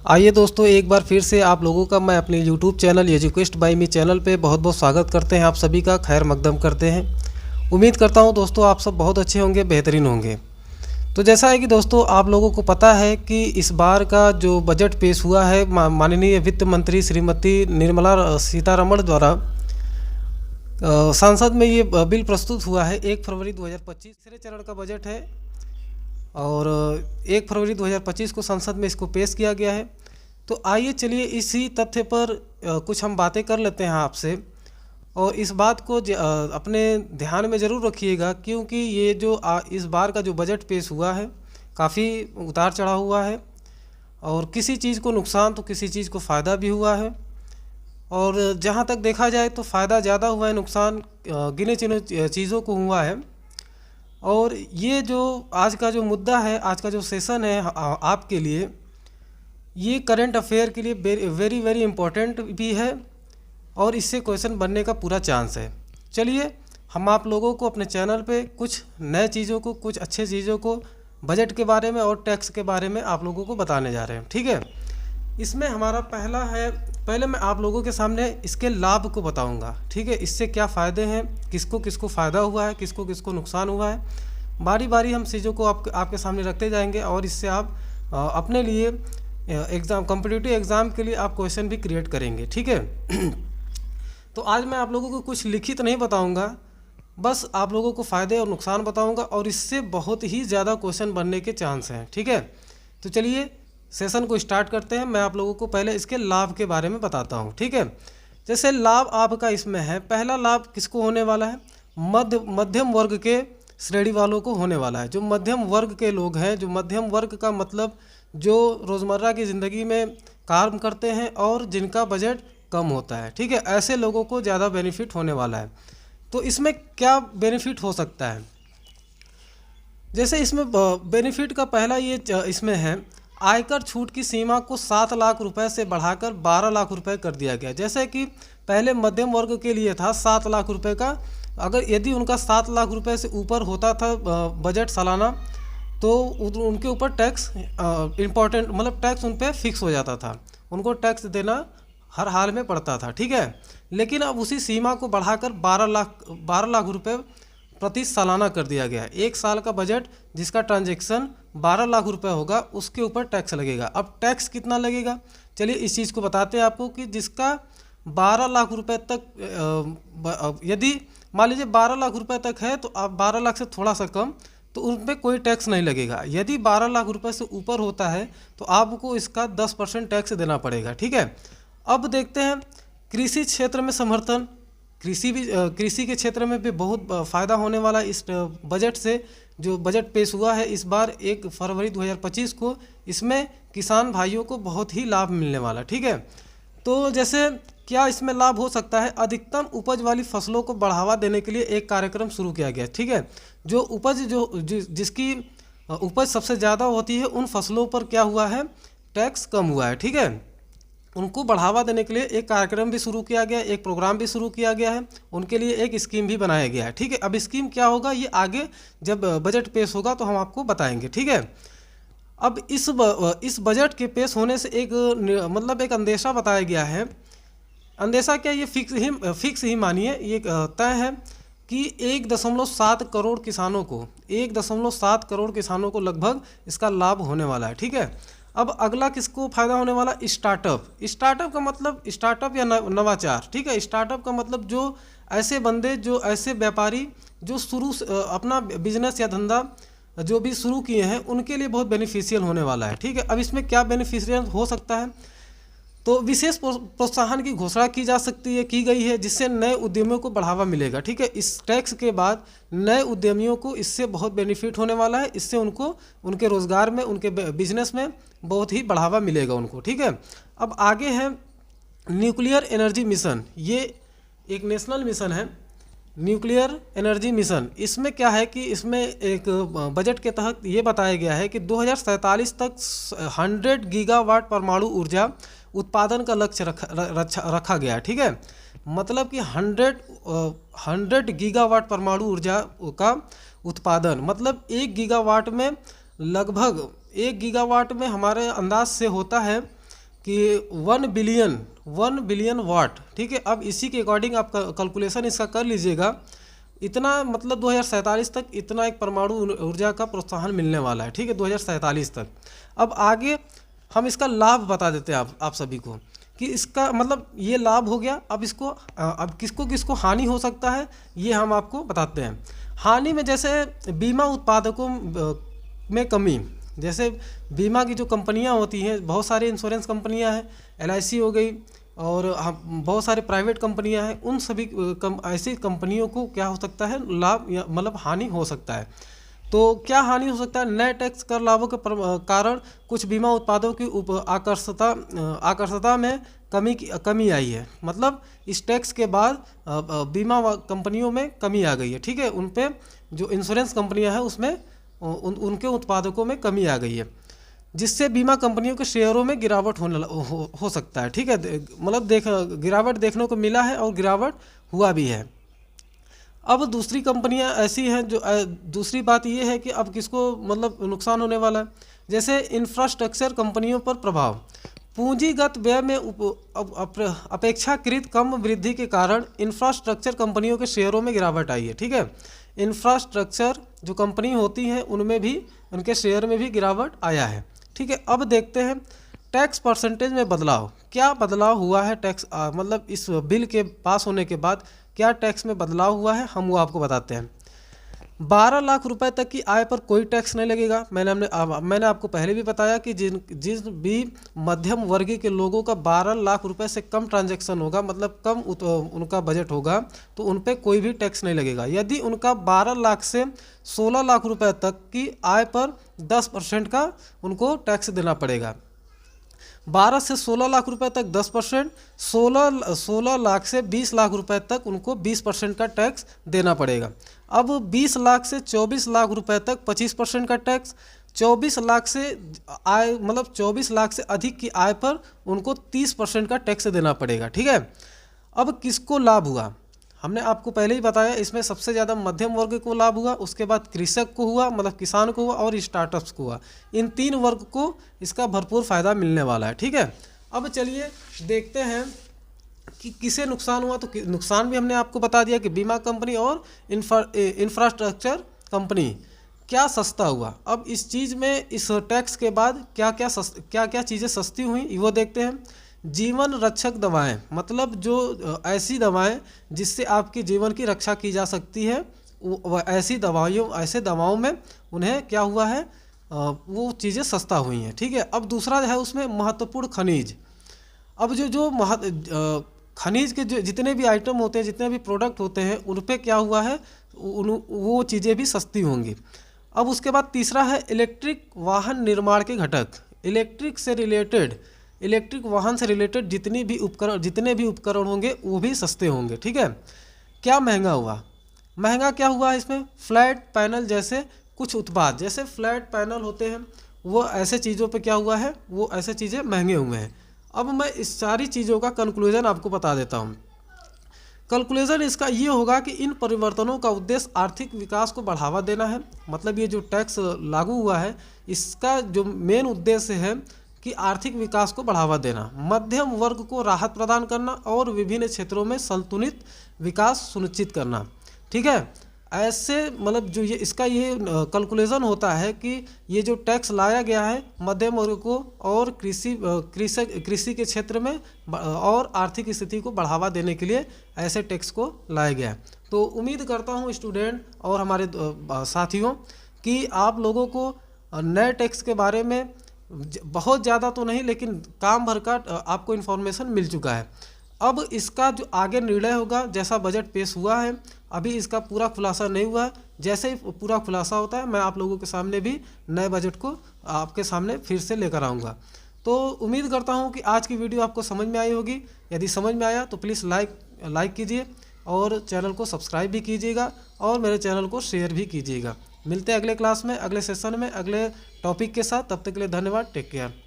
आइए दोस्तों, एक बार फिर से आप लोगों का मैं अपने YouTube चैनल एजुकेस्ट बाय मी चैनल पे बहुत बहुत स्वागत करते हैं। आप सभी का खैर मकदम करते हैं। उम्मीद करता हूं दोस्तों आप सब बहुत अच्छे होंगे, बेहतरीन होंगे। तो जैसा है कि दोस्तों आप लोगों को पता है कि इस बार का जो बजट पेश हुआ है माननीय वित्त मंत्री श्रीमती निर्मला सीतारमण द्वारा संसद में ये बिल प्रस्तुत हुआ है। 1 फरवरी 2025 तीसरे चरण का बजट है और 1 फरवरी 2025 को संसद में इसको पेश किया गया है। तो आइए चलिए इसी तथ्य पर कुछ हम बातें कर लेते हैं आपसे, और इस बात को अपने ध्यान में ज़रूर रखिएगा, क्योंकि ये जो इस बार का जो बजट पेश हुआ है काफ़ी उतार चढ़ा हुआ है, और किसी चीज़ को नुकसान तो किसी चीज़ को फ़ायदा भी हुआ है। और जहाँ तक देखा जाए तो फ़ायदा ज़्यादा हुआ है, नुकसान गिने चुने चीज़ों को हुआ है। और ये जो आज का जो मुद्दा है, आज का जो सेशन है आपके लिए, ये करंट अफेयर के लिए वेरी वेरी इम्पोर्टेंट भी है, और इससे क्वेश्चन बनने का पूरा चांस है। चलिए हम आप लोगों को अपने चैनल पे कुछ नए चीज़ों को, कुछ अच्छे चीज़ों को बजट के बारे में और टैक्स के बारे में आप लोगों को बताने जा रहे हैं। ठीक है, इसमें हमारा पहला है, पहले मैं आप लोगों के सामने इसके लाभ को बताऊंगा। ठीक है, इससे क्या फ़ायदे हैं, किसको किसको फ़ायदा हुआ है, किसको किसको नुकसान हुआ है, बारी बारी हम चीज़ों को आपके सामने रखते जाएंगे, और इससे आप अपने लिए एग्ज़ाम, कॉम्पिटिटिव एग्ज़ाम के लिए आप क्वेश्चन भी क्रिएट करेंगे। ठीक है तो आज मैं आप लोगों को कुछ लिखित नहीं बताऊंगा, बस आप लोगों को फ़ायदे और नुकसान बताऊंगा, और इससे बहुत ही ज़्यादा क्वेश्चन बनने के चांस हैं। ठीक है, तो चलिए सेशन को स्टार्ट करते हैं। मैं आप लोगों को पहले इसके लाभ के बारे में बताता हूँ। ठीक है, जैसे लाभ आपका इसमें है, पहला लाभ किसको होने वाला है, मध्यम वर्ग के श्रेणी वालों को होने वाला है। जो मध्यम वर्ग के लोग हैं, जो मध्यम वर्ग का मतलब जो रोज़मर्रा की ज़िंदगी में काम करते हैं और जिनका बजट कम होता है, ठीक है, ऐसे लोगों को ज़्यादा बेनिफिट होने वाला है। तो इसमें क्या बेनिफिट हो सकता है, जैसे इसमें बेनिफिट का पहला ये इसमें है, आयकर छूट की सीमा को 7 लाख रुपए से बढ़ाकर 12 लाख रुपए कर दिया गया। जैसे कि पहले मध्यम वर्ग के लिए था 7 लाख रुपए का, अगर यदि उनका 7 लाख रुपए से ऊपर होता था बजट सालाना, तो उनके ऊपर टैक्स इम्पॉर्टेंट, मतलब टैक्स उन पर फिक्स हो जाता था, उनको टैक्स देना हर हाल में पड़ता था। ठीक है, लेकिन अब उसी सीमा को बढ़ाकर 12 लाख रुपए प्रति सालाना कर दिया गया है। 1 साल का बजट जिसका ट्रांजैक्शन 12 लाख रुपए होगा, उसके ऊपर टैक्स लगेगा। अब टैक्स कितना लगेगा, चलिए इस चीज़ को बताते हैं आपको, कि जिसका 12 लाख रुपए तक, यदि मान लीजिए 12 लाख रुपए तक है, तो आप 12 लाख से थोड़ा सा कम, तो उन पर कोई टैक्स नहीं लगेगा। यदि 12 लाख रुपए से ऊपर होता है तो आपको इसका 10% टैक्स देना पड़ेगा। ठीक है, अब देखते हैं कृषि क्षेत्र में समर्थन। कृषि के क्षेत्र में भी बहुत फ़ायदा होने वाला इस बजट से। जो बजट पेश हुआ है इस बार 1 फरवरी 2025 को, इसमें किसान भाइयों को बहुत ही लाभ मिलने वाला। ठीक है, तो जैसे क्या इसमें लाभ हो सकता है, अधिकतम उपज वाली फसलों को बढ़ावा देने के लिए एक कार्यक्रम शुरू किया गया। ठीक है, जो उपज जिसकी उपज सबसे ज़्यादा होती है, उन फसलों पर क्या हुआ है, टैक्स कम हुआ है। ठीक है, उनको बढ़ावा देने के लिए एक कार्यक्रम भी शुरू किया गया, एक प्रोग्राम भी शुरू किया गया है, उनके लिए एक स्कीम भी बनाया गया है। ठीक है, अब स्कीम क्या होगा ये आगे जब बजट पेश होगा तो हम आपको बताएंगे। ठीक है, अब इस बजट के पेश होने से एक अंदेशा बताया गया है। अंदेशा क्या, ये फिक्स ही मानिए, ये तय है कि 1.7 करोड़ किसानों को 1.7 करोड़ किसानों को लगभग इसका लाभ होने वाला है। ठीक है, अब अगला किसको फायदा होने वाला, स्टार्टअप का मतलब स्टार्टअप या नवाचार। ठीक है, स्टार्टअप का मतलब जो ऐसे बंदे, जो ऐसे व्यापारी जो अपना बिजनेस या धंधा जो भी शुरू किए हैं, उनके लिए बहुत बेनिफिशियल होने वाला है। ठीक है, अब इसमें क्या बेनिफिशियल हो सकता है, तो विशेष प्रोत्साहन की घोषणा की गई है, जिससे नए उद्यमियों को बढ़ावा मिलेगा। ठीक है, इस टैक्स के बाद नए उद्यमियों को इससे बहुत बेनिफिट होने वाला है, इससे उनको उनके रोज़गार में, उनके बिजनेस में बहुत ही बढ़ावा मिलेगा उनको। ठीक है, अब आगे है न्यूक्लियर एनर्जी मिशन। ये एक नेशनल मिशन है, न्यूक्लियर एनर्जी मिशन। इसमें क्या है कि इसमें एक बजट के तहत ये बताया गया है कि 2047 तक 100 गीगावाट परमाणु ऊर्जा उत्पादन का लक्ष्य रखा गया है। ठीक है, मतलब कि 100 गीगावाट परमाणु ऊर्जा का उत्पादन, मतलब 1 गीगावाट में लगभग 1 गीगावाट में हमारे अंदाज से होता है कि 1 बिलियन वाट, ठीक है। अब इसी के अकॉर्डिंग आप कैलकुलेशन इसका कर लीजिएगा, इतना मतलब 2047 तक इतना एक परमाणु ऊर्जा का प्रोत्साहन मिलने वाला है, ठीक है, 2047 तक। अब आगे हम इसका लाभ बता देते हैं आप सभी को कि इसका मतलब ये लाभ हो गया। अब इसको अब किसको किसको हानि हो सकता है ये हम आपको बताते हैं। हानि में जैसे बीमा उत्पादकों में कमी, जैसे बीमा की जो कंपनियां होती हैं, बहुत सारी इंश्योरेंस कंपनियां हैं, LIC हो गई और बहुत सारे प्राइवेट कंपनियां हैं, उन सभी ऐसी कंपनियों को क्या हो सकता है, लाभ या मतलब हानि हो सकता है। तो क्या हानि हो सकता है, नए टैक्स कर लाभों के कारण कुछ बीमा उत्पादों की आकर्षता में कमी आई है। मतलब इस टैक्स के बाद बीमा कंपनियों में कमी आ गई है, ठीक है। उन पे जो इंश्योरेंस कंपनियां हैं उसमें उनके उत्पादकों में कमी आ गई है, जिससे बीमा कंपनियों के शेयरों में गिरावट हो सकता है, ठीक है। मतलब गिरावट देखने को मिला है और गिरावट हुआ भी है। अब दूसरी कंपनियां ऐसी हैं जो दूसरी बात ये है कि अब किसको मतलब नुकसान होने वाला है, जैसे इंफ्रास्ट्रक्चर कंपनियों पर प्रभाव। पूंजीगत व्यय में अपेक्षाकृत कम वृद्धि के कारण इंफ्रास्ट्रक्चर कंपनियों के शेयरों में गिरावट आई है, ठीक है। इंफ्रास्ट्रक्चर जो कंपनी होती हैं उनमें भी, उनके शेयर में भी गिरावट आया है, ठीक है। अब देखते हैं टैक्स परसेंटेज में बदलाव, क्या बदलाव हुआ है टैक्स मतलब इस बिल के पास होने के बाद क्या टैक्स में बदलाव हुआ है, हम वो आपको बताते हैं। 12 लाख रुपए तक की आय पर कोई टैक्स नहीं लगेगा। मैंने आपको पहले भी बताया कि जिस भी मध्यम वर्गीय के लोगों का 12 लाख रुपए से कम ट्रांजैक्शन होगा, मतलब कम उनका बजट होगा, तो उन पे कोई भी टैक्स नहीं लगेगा। यदि उनका 12 लाख से 16 लाख रुपए तक की आय पर 10% का उनको टैक्स देना पड़ेगा। 12 से 16 लाख रुपए तक 10%, 16 लाख से 20 लाख रुपए तक उनको 20% का टैक्स देना पड़ेगा। अब 20 लाख से 24 लाख रुपए तक 25% का टैक्स, 24 लाख से आय मतलब 24 लाख से अधिक की आय पर उनको 30% का टैक्स देना पड़ेगा, ठीक है। अब किसको लाभ हुआ, हमने आपको पहले ही बताया, इसमें सबसे ज़्यादा मध्यम वर्ग को लाभ हुआ, उसके बाद कृषक को हुआ, मतलब किसान को हुआ, और स्टार्टअप्स को हुआ। इन 3 वर्ग को इसका भरपूर फ़ायदा मिलने वाला है, ठीक है। अब चलिए देखते हैं कि किसे नुकसान हुआ। तो नुकसान भी हमने आपको बता दिया कि बीमा कंपनी और इंफ्रास्ट्रक्चर कंपनी। क्या सस्ता हुआ, अब इस चीज़ में इस टैक्स के बाद क्या क्या चीज़ें सस्ती हुई वो देखते हैं। जीवन रक्षक दवाएं, मतलब जो ऐसी दवाएं जिससे आपकी जीवन की रक्षा की जा सकती है, ऐसे दवाओं में उन्हें क्या हुआ है, वो चीज़ें सस्ता हुई हैं, ठीक है। अब दूसरा है उसमें महत्वपूर्ण खनिज। अब जो खनिज के जो जितने भी आइटम होते हैं, जितने भी प्रोडक्ट होते हैं, उन पे क्या हुआ है, वो चीज़ें भी सस्ती होंगी। अब उसके बाद तीसरा है इलेक्ट्रिक वाहन निर्माण के घटक। इलेक्ट्रिक वाहन से रिलेटेड जितने भी उपकरण होंगे वो भी सस्ते होंगे, ठीक है। क्या महंगा हुआ, महंगा क्या हुआ इसमें, फ्लैट पैनल जैसे कुछ उत्पाद, जैसे फ्लैट पैनल होते हैं, वो ऐसे चीज़ों पे क्या हुआ है, वो ऐसे चीज़ें महंगे हुए हैं। अब मैं इस सारी चीज़ों का कंक्लूजन आपको बता देता हूँ। कंक्लूजन इसका ये होगा कि इन परिवर्तनों का उद्देश्य आर्थिक विकास को बढ़ावा देना है। मतलब ये जो टैक्स लागू हुआ है, इसका जो मेन उद्देश्य है कि आर्थिक विकास को बढ़ावा देना, मध्यम वर्ग को राहत प्रदान करना और विभिन्न क्षेत्रों में संतुलित विकास सुनिश्चित करना, ठीक है। ऐसे मतलब जो ये इसका ये कैलकुलेशन होता है कि ये जो टैक्स लाया गया है मध्यम वर्ग को और कृषि के क्षेत्र में और आर्थिक स्थिति को बढ़ावा देने के लिए ऐसे टैक्स को लाया गया है। तो उम्मीद करता हूँ स्टूडेंट और हमारे साथियों कि आप लोगों को नए टैक्स के बारे में बहुत ज़्यादा तो नहीं, लेकिन काम भर का आपको इन्फॉर्मेशन मिल चुका है। अब इसका जो आगे निर्णय होगा, जैसा बजट पेश हुआ है, अभी इसका पूरा खुलासा नहीं हुआ है। जैसे ही पूरा खुलासा होता है मैं आप लोगों के सामने भी नए बजट को आपके सामने फिर से लेकर आऊँगा। तो उम्मीद करता हूँ कि आज की वीडियो आपको समझ में आई होगी। यदि समझ में आया तो प्लीज़ लाइक कीजिए और चैनल को सब्सक्राइब भी कीजिएगा और मेरे चैनल को शेयर भी कीजिएगा। मिलते हैं अगले क्लास में, अगले सेशन में, अगले टॉपिक के साथ। तब तक के लिए धन्यवाद, टेक केयर।